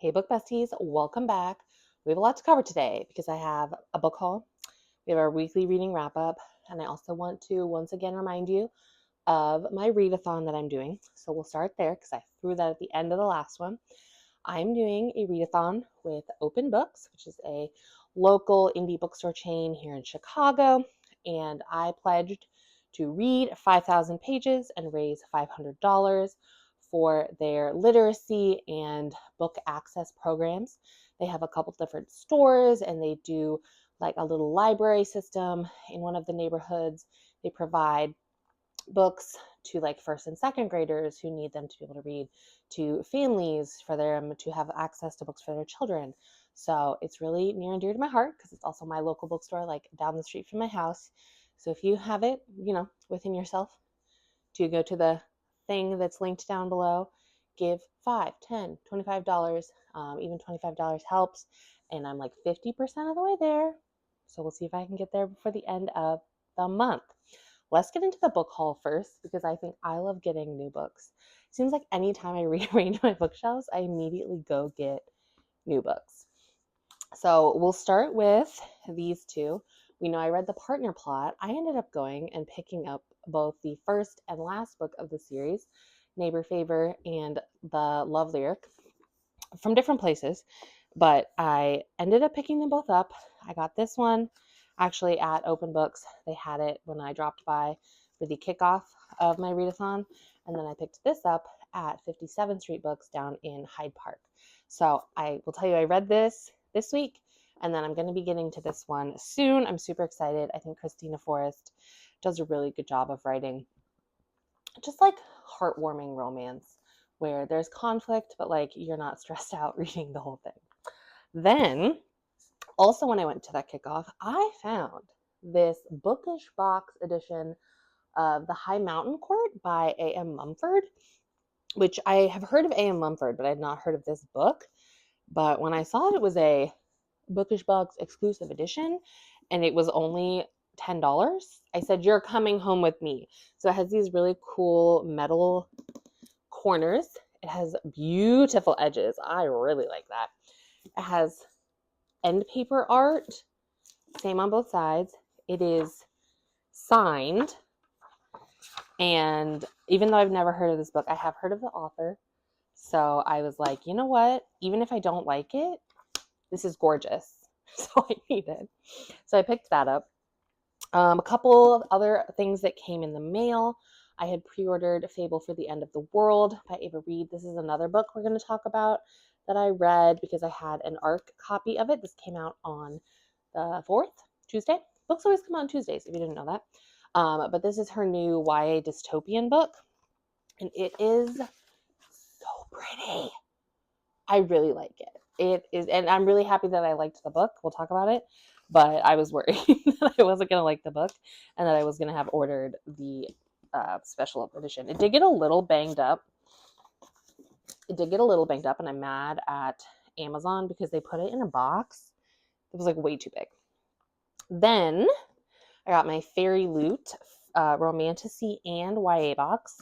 Hey, book besties, welcome back. We have a lot to cover today because I have a book haul, we have our weekly reading wrap up, and I also want to once again remind you of my readathon that I'm doing. So we'll start there because I threw that at the end of the last one. I'm doing a readathon with Open Books, which is a local indie bookstore chain here in Chicago, and I pledged to read 5,000 pages and raise $500 for their literacy and book access programs. They have a couple different stores and they do like a little library system in one of the neighborhoods. They provide books to like first and second graders who need them to be able to read, to families for them to have access to books for their children. So it's really near and dear to my heart because it's also my local bookstore, like down the street from my house. So if you have it, within yourself to go to the thing that's linked down below, give $5, $10, $25, even $25 helps. And I'm like 50% of the way there. So we'll see if I can get there before the end of the month. Let's get into the book haul first because I think I love getting new books. It seems like anytime I rearrange my bookshelves, I immediately go get new books. So we'll start with these two. We know I read The Partner Plot. I ended up going and picking up both the first and last book of the series, Neighbor Favor and The Love Lyric, from different places, but I ended up picking them both up. I got this one actually at Open Books. They had it when I dropped by for the kickoff of my readathon, and then I picked this up at 57th Street Books down in Hyde Park. So I will tell you, I read this week, and then I'm going to be getting to this one soon. I'm super excited. I think Christina Forrest does a really good job of writing just like heartwarming romance where there's conflict, but like you're not stressed out reading the whole thing. Then, also when I went to that kickoff, I found this bookish box edition of The High Mountain Court by A.M. Mumford, which I have heard of A.M. Mumford, but I had not heard of this book. But when I saw it was a bookish box exclusive edition and it was only $10, I said, you're coming home with me. So it has these really cool metal corners. It has beautiful edges. I really like that. It has end paper art, same on both sides. It is signed. And even though I've never heard of this book, I have heard of the author. So I was like, you know what? Even if I don't like it, this is gorgeous. So I need it. So I picked that up. A couple of other things that came in the mail. I had pre-ordered Fable for the End of the World by Ava Reed. This is another book we're going to talk about that I read because I had an ARC copy of it. This came out on the 4th, Tuesday. Books always come out on Tuesdays, if you didn't know that. But this is her new YA Dystopian book, and it is so pretty. I really like it. It is, and I'm really happy that I liked the book. We'll talk about it. But I was worried that I wasn't going to like the book and that I was going to have ordered the special edition. It did get a little banged up. And I'm mad at Amazon because they put it in a box that was like way too big. Then I got my Fairy Loot Romantasy and YA box.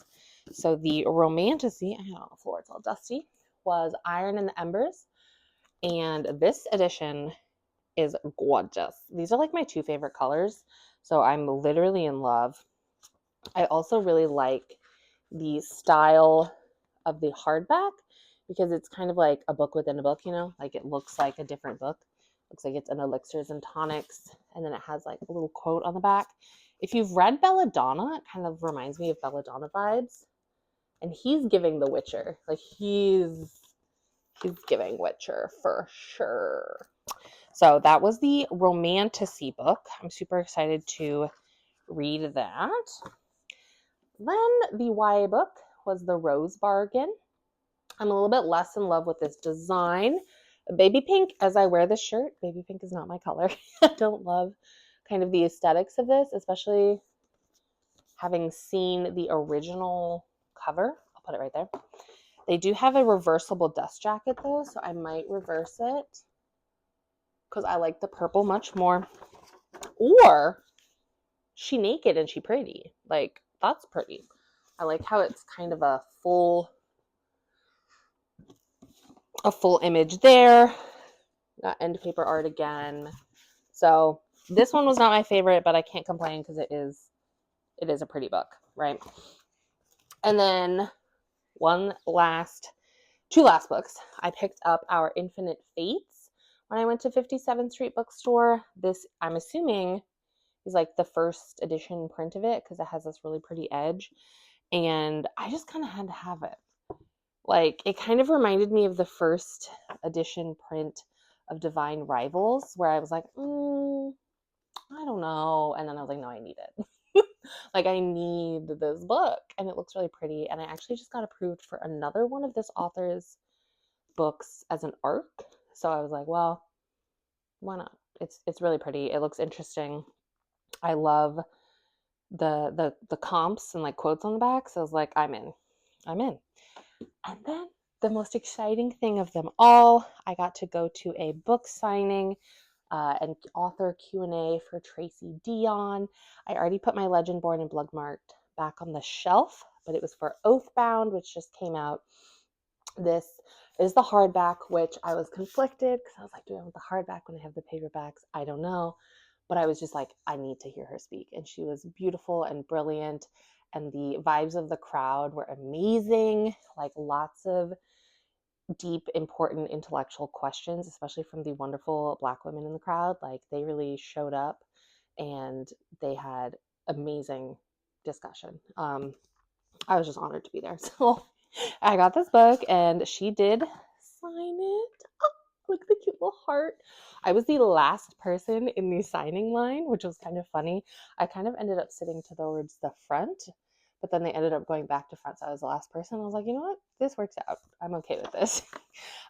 So the Romantasy, I had it on the floor, it's all dusty, was Iron in the Embers. And this edition is gorgeous. These are like my two favorite colors, so I'm literally in love. I also really like the style of the hardback because it's kind of like a book within a book, like it looks like a different book. Looks like it's an elixirs and tonics, and then it has like a little quote on the back. If you've read Belladonna, it kind of reminds me of Belladonna vibes, and he's giving The Witcher. Like he's giving Witcher for sure. So that was the Romantasy book. I'm super excited to read that. Then the YA book was The Rose Bargain. I'm a little bit less in love with this design. Baby pink, as I wear this shirt, baby pink is not my color. I don't love kind of the aesthetics of this, especially having seen the original cover. I'll put it right there. They do have a reversible dust jacket though, so I might reverse it because I like the purple much more. Or she naked and she pretty. Like, that's pretty. I like how it's kind of a full a full image there. Got end paper art again. So this one was not my favorite, but I can't complain because it is a pretty book, right? And then two last books. I picked up Our Infinite Fates when I went to 57th Street Bookstore. This, I'm assuming, is like the first edition print of it because it has this really pretty edge. And I just kind of had to have it. Like, it kind of reminded me of the first edition print of Divine Rivals, where I was like, I don't know. And then I was like, no, I need it. Like, I need this book. And it looks really pretty. And I actually just got approved for another one of this author's books as an ARC. So I was like, well, why not? It's really pretty. It looks interesting. I love the comps and like quotes on the back. So I was like, I'm in. And then the most exciting thing of them all, I got to go to a book signing and author Q&A for Tracy Dean. I already put my Legend Born and Bloodmarked back on the shelf, but it was for Oathbound, which just came out. This is the hardback, which I was conflicted because I was like, do I want the hardback when I have the paperbacks? I don't know. But I was just like, I need to hear her speak. And she was beautiful and brilliant. And the vibes of the crowd were amazing. Like, lots of deep, important intellectual questions, especially from the wonderful Black women in the crowd. Like, they really showed up and they had amazing discussion. I was just honored to be there. So I got this book and she did sign it. Oh, look at the cute little heart. I was the last person in the signing line, which was kind of funny. I kind of ended up sitting towards the front, but then they ended up going back to front. So I was the last person. I was like, you know what? This works out. I'm okay with this.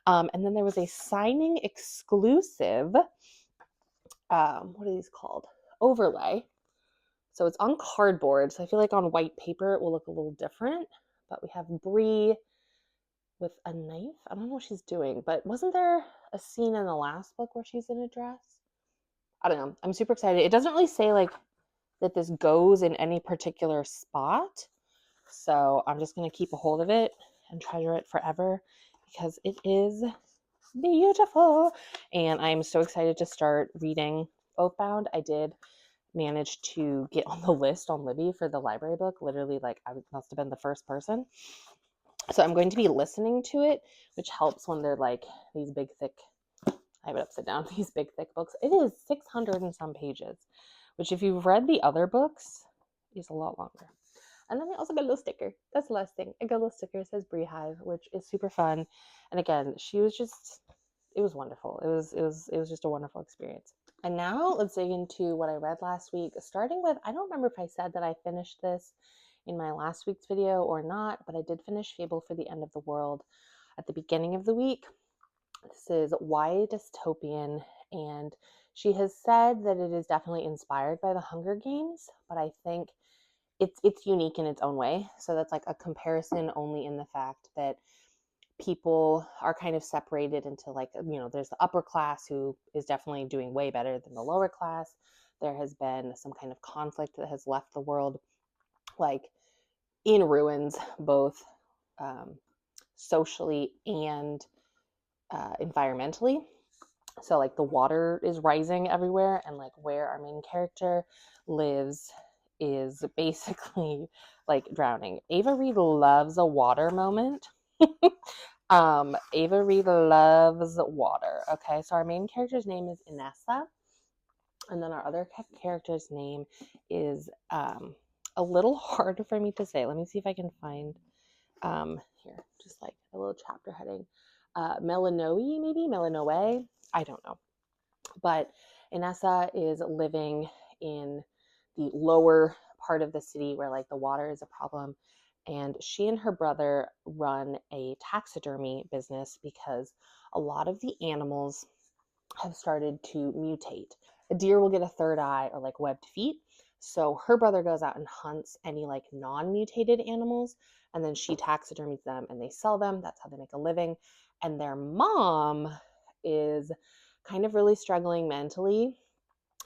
And then there was a signing exclusive, what are these called? Overlay. So it's on cardboard. So I feel like on white paper, it will look a little different. But we have Bree with a knife. I don't know what she's doing, but wasn't there a scene in the last book where she's in a dress? I don't know. I'm super excited. It doesn't really say like that this goes in any particular spot. So I'm just going to keep a hold of it and treasure it forever because it is beautiful. And I'm so excited to start reading Oathbound. I did manage to get on the list on Libby for the library book. Literally, like, I must have been the first person. So I'm going to be listening to it, which helps when they're like these big, thick, I have it upside down, these big, thick books. It is 600 and some pages, which if you've read the other books, is a lot longer. And then I also got a little sticker. That's the last thing. I got a little sticker. It says Bree Hive, which is super fun. And again, she was just, it was wonderful. It was just a wonderful experience. And now let's dig into what I read last week, starting with, I don't remember if I said that I finished this in my last week's video or not, but I did finish Fable for the End of the World at the beginning of the week. This is YA Dystopian, and she has said that it is definitely inspired by the Hunger Games, but I think it's unique in its own way. So that's like a comparison only in the fact that people are kind of separated into, like, you know, there's the upper class who is definitely doing way better than the lower class. There has been some kind of conflict that has left the world like in ruins, both socially and environmentally. So like the water is rising everywhere, and like where our main character lives is basically like drowning. Ava Reed loves a water moment. Ava Reed loves water. Okay, so our main character's name is Inessa, and then our other character's name is a little hard for me to say. Let me see if I can find here, just like a little chapter heading. Melanoe, maybe Melanoe. I don't know, but Inessa is living in the lower part of the city where like the water is a problem, and she and her brother run a taxidermy business because a lot of the animals have started to mutate. A deer will get a third eye or like webbed feet. So her brother goes out and hunts any like non-mutated animals, and then she taxidermies them and they sell them. That's how they make a living. And their mom is kind of really struggling mentally,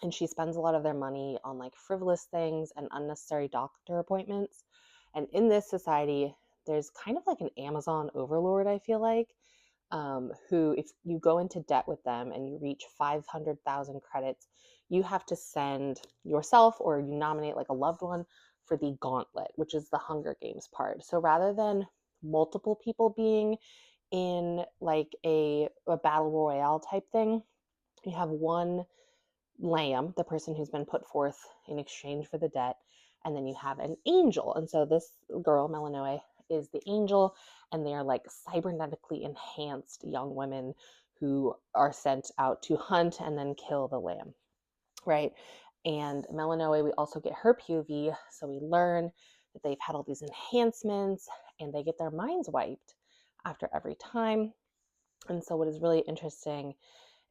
and she spends a lot of their money on like frivolous things and unnecessary doctor appointments. And in this society, there's kind of like an Amazon overlord, I feel like, who, if you go into debt with them and you reach 500,000 credits, you have to send yourself or you nominate like a loved one for the gauntlet, which is the Hunger Games part. So rather than multiple people being in like a battle royale type thing, you have one lamb, the person who's been put forth in exchange for the debt, and then you have an angel. And so this girl, Melanoe, is the angel, and they are like cybernetically enhanced young women who are sent out to hunt and then kill the lamb, right? And Melanoe, we also get her POV, so we learn that they've had all these enhancements and they get their minds wiped after every time. And so what is really interesting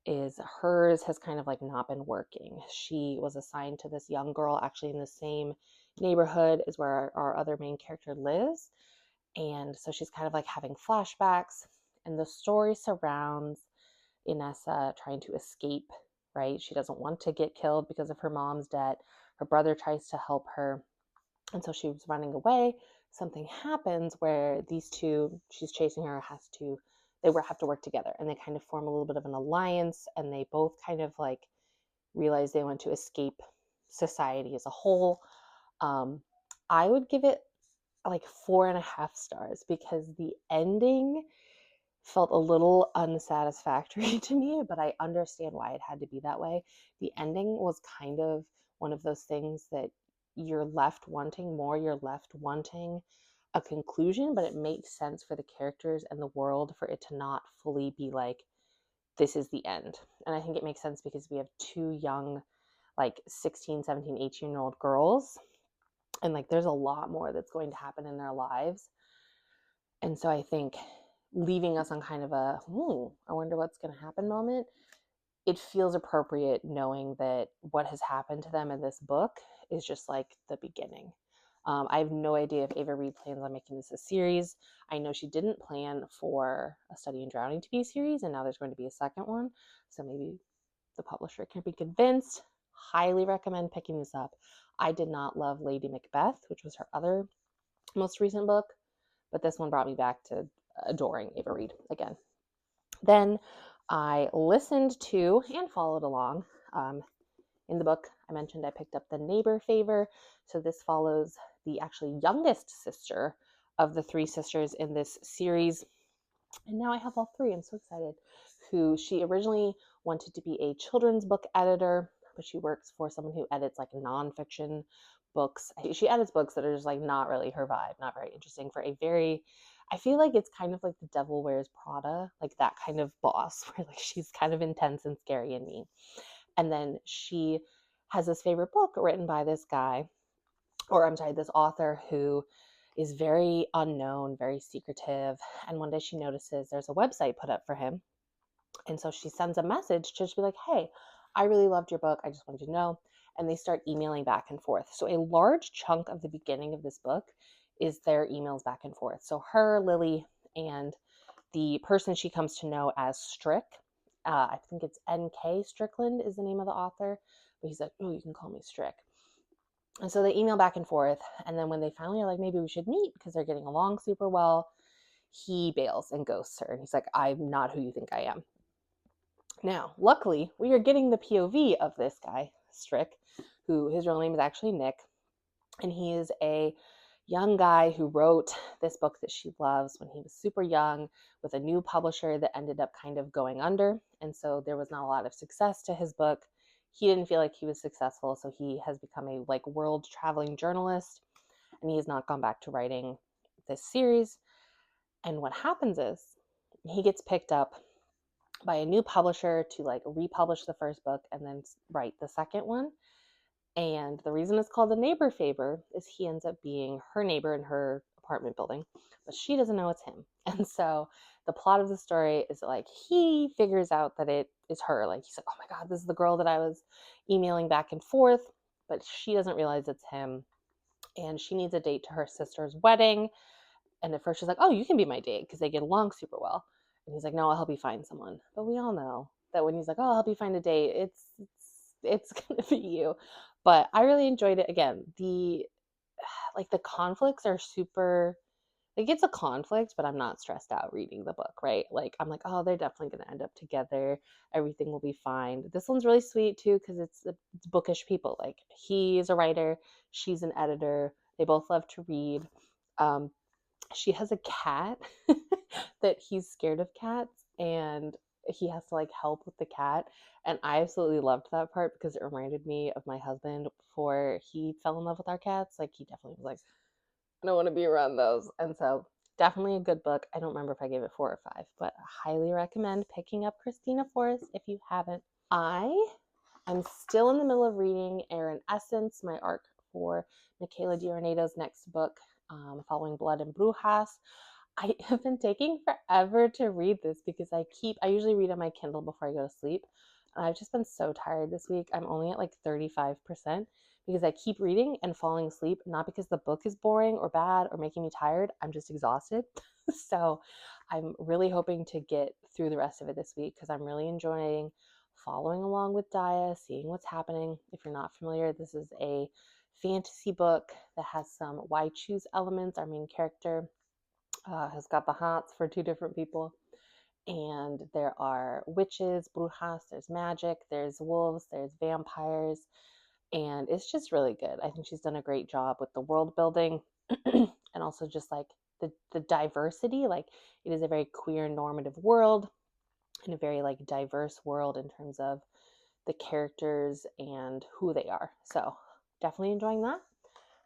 is hers has kind of like not been working. She was assigned to this young girl actually in the same neighborhood as where our other main character lives. And so she's kind of like having flashbacks, and the story surrounds Inessa trying to escape, right? She doesn't want to get killed because of her mom's debt. Her brother tries to help her. And so she was running away. Something happens where these two, she's chasing her, they have to work together, and they kind of form a little bit of an alliance, and they both kind of like realize they want to escape society as a whole. I would give it like 4.5 stars because the ending felt a little unsatisfactory to me, but I understand why it had to be that way. The ending was kind of one of those things that you're left wanting more, you're left wanting a conclusion, but it makes sense for the characters and the world for it to not fully be like, this is the end. And I think it makes sense because we have two young, like 16, 17, 18-year-old girls, and like there's a lot more that's going to happen in their lives. And so I think leaving us on kind of a, I wonder what's going to happen moment, it feels appropriate knowing that what has happened to them in this book is just like the beginning. I have no idea if Ava Reid plans on making this a series. I know she didn't plan for A Study in Drowning to be a series, and now there's going to be a second one. So maybe the publisher can be convinced. Highly recommend picking this up. I did not love Lady Macbeth, which was her other most recent book, but this one brought me back to adoring Ava Reid again. Then I listened to and followed along. In the book, I mentioned I picked up The Neighbor Favor. So this follows the actually youngest sister of the three sisters in this series. And now I have all three. I'm so excited. Who she originally wanted to be a children's book editor, but she works for someone who edits like nonfiction books. She edits books that are just like not really her vibe, not very interesting for a very, I feel like it's kind of like The Devil Wears Prada, like that kind of boss where like she's kind of intense and scary and mean. And then she has this favorite book written by this guy, or I'm sorry, this author who is very unknown, very secretive. And one day she notices there's a website put up for him. And so she sends a message to just be like, hey, I really loved your book. I just wanted to know. And they start emailing back and forth. So a large chunk of the beginning of this book is their emails back and forth. So her, Lily, and the person she comes to know as Strick, I think it's N.K. Strickland is the name of the author, but he's like, oh, you can call me Strick. And so they email back and forth. And then when they finally are like, maybe we should meet because they're getting along super well, he bails and ghosts her. And he's like, I'm not who you think I am. Now, luckily, we are getting the POV of this guy, Strick, who his real name is actually Nick. And he is a young guy who wrote this book that she loves when he was super young with a new publisher that ended up kind of going under. And so there was not a lot of success to his book. He didn't feel like he was successful. So he has become a like world traveling journalist, and he has not gone back to writing this series. And what happens is he gets picked up by a new publisher to like republish the first book and then write the second one. And the reason it's called The Neighbor Favor is he ends up being her neighbor in her apartment building, but she doesn't know it's him. And so the plot of the story is like he figures out that it is her. Like he's like, oh my God, this is the girl that I was emailing back and forth, but she doesn't realize it's him. And she needs a date to her sister's wedding. And at first she's like, oh, you can be my date because they get along super well. And he's like, no, I'll help you find someone. But we all know that when he's like, oh, I'll help you find a date, it's gonna be you. But I really enjoyed it. Again, the conflicts are super like it's a conflict, but I'm not stressed out reading the book, right? Like I'm like, oh, they're definitely going to end up together. Everything will be fine. This one's really sweet too because it's bookish people. Like he's a writer, she's an editor. They both love to read. Um, she has a cat that he's scared of cats, and he has to like help with the cat. And I absolutely loved that part because it reminded me of my husband before he fell in love with our cats. Like he definitely was like, I don't want to be around those. And so definitely a good book. I don't remember if I gave it 4 or 5, but I highly recommend picking up Christina Forrest if you haven't. I'm still in the middle of reading Air and Essence, my arc for Michaela Diornato's next book, Following Blood and Brujas. I have been taking forever to read this because I usually read on my Kindle before I go to sleep. And I've just been so tired this week. I'm only at like 35% because I keep reading and falling asleep, not because the book is boring or bad or making me tired. I'm just exhausted. So I'm really hoping to get through the rest of it this week because I'm really enjoying following along with Daya, seeing what's happening. If you're not familiar, this is a fantasy book that has some why choose elements. Our main character has got the hots for 2 different people. And there are witches, brujas, there's magic, there's wolves, there's vampires, and it's just really good. I think she's done a great job with the world building and also just like the diversity. Like it is a very queer normative world and a very like diverse world in terms of the characters and who they are. So definitely enjoying that.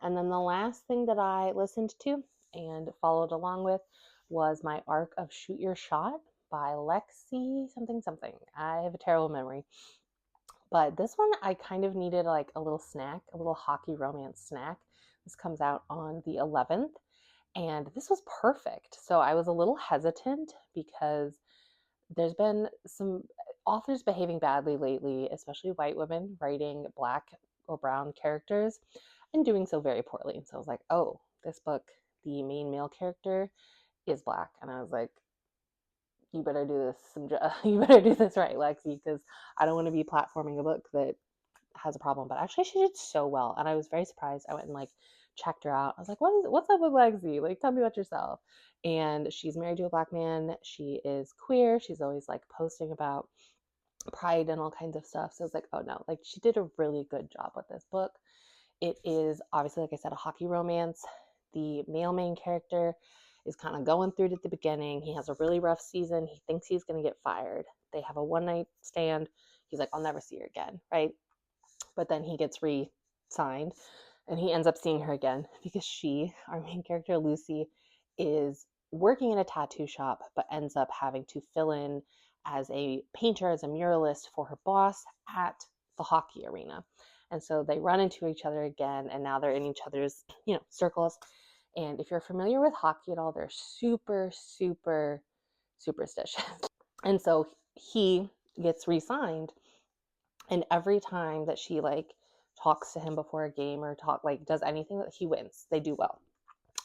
And then the last thing that I listened to and followed along with was my arc of Shoot Your Shot by Lexi something something. I have a terrible memory. But this one I kind of needed like a little snack, a little hockey romance snack. This comes out on the 11th and this was perfect. So I was a little hesitant because there's been some authors behaving badly lately, especially white women writing black or brown characters and doing so very poorly. And so I was like, oh, this book, the main male character is black. And I was like, you better do this. You better do this right, Lexi, because I don't want to be platforming a book that has a problem. But actually, she did so well, and I was very surprised. I went and like checked her out. I was like, what's up with Lexi? Like, tell me about yourself. And she's married to a black man. She is queer. She's always like posting about pride and all kinds of stuff. So I was like, oh no, like she did a really good job with this book. It is obviously, like I said, a hockey romance. The male main character is kind of going through it at the beginning. He has a really rough season. He thinks he's going to get fired. They have a one night stand. He's like, I'll never see her again, right? But then he gets re signed and he ends up seeing her again because she, our main character, Lucy, is working in a tattoo shop but ends up having to fill in as a painter, as a muralist for her boss at the hockey arena. And so they run into each other again, and now they're in each other's, circles. And if you're familiar with hockey at all, they're super, super superstitious. And so he gets re-signed, and every time that she like talks to him before a game or does anything, that he wins. They do well.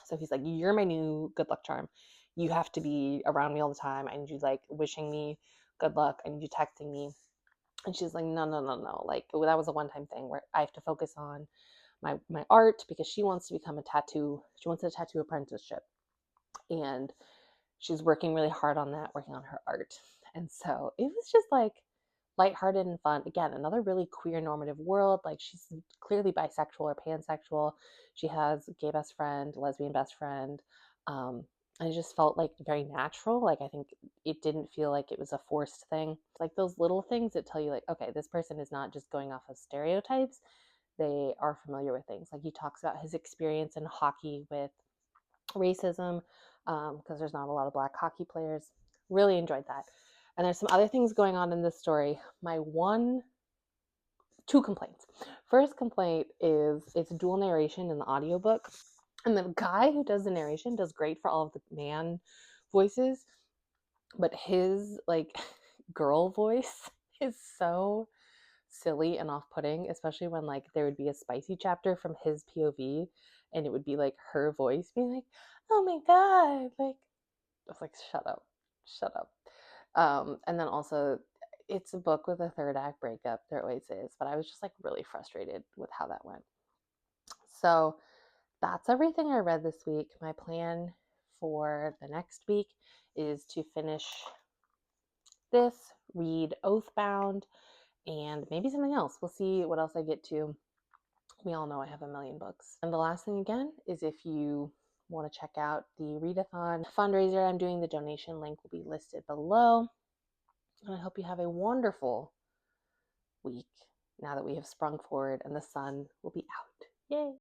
So he's like, you're my new good luck charm. You have to be around me all the time. I need you like wishing me good luck. I need you texting me. And she's like, no, no, no, no. Like that was a one-time thing where I have to focus on my art because she wants to become she wants a tattoo apprenticeship. And she's working really hard on that, working on her art. And so it was just like lighthearted and fun. Again, another really queer normative world. Like she's clearly bisexual or pansexual. She has a gay best friend, lesbian best friend. And it just felt like very natural. Like I think it didn't feel like it was a forced thing. Like those little things that tell you like, okay, this person is not just going off of stereotypes. They are familiar with things. Like he talks about his experience in hockey with racism, because there's not a lot of black hockey players. Really enjoyed that. And there's some other things going on in this story. Two complaints. First complaint is it's dual narration in the audiobook. And the guy who does the narration does great for all of the man voices, but his like girl voice is so silly and off-putting, especially when like there would be a spicy chapter from his POV and it would be like her voice being like, oh my god, like I was like, shut up, shut up. And then also it's a book with a third act breakup, there always is, but I was just like really frustrated with how that went. So that's everything I read this week. My plan for the next week is to finish this, read Oathbound, and maybe something else. We'll see what else I get to. We all know I have a million books. And the last thing again is if you want to check out the readathon fundraiser I'm doing, the donation link will be listed below. And I hope you have a wonderful week now that we have sprung forward and the sun will be out. Yay!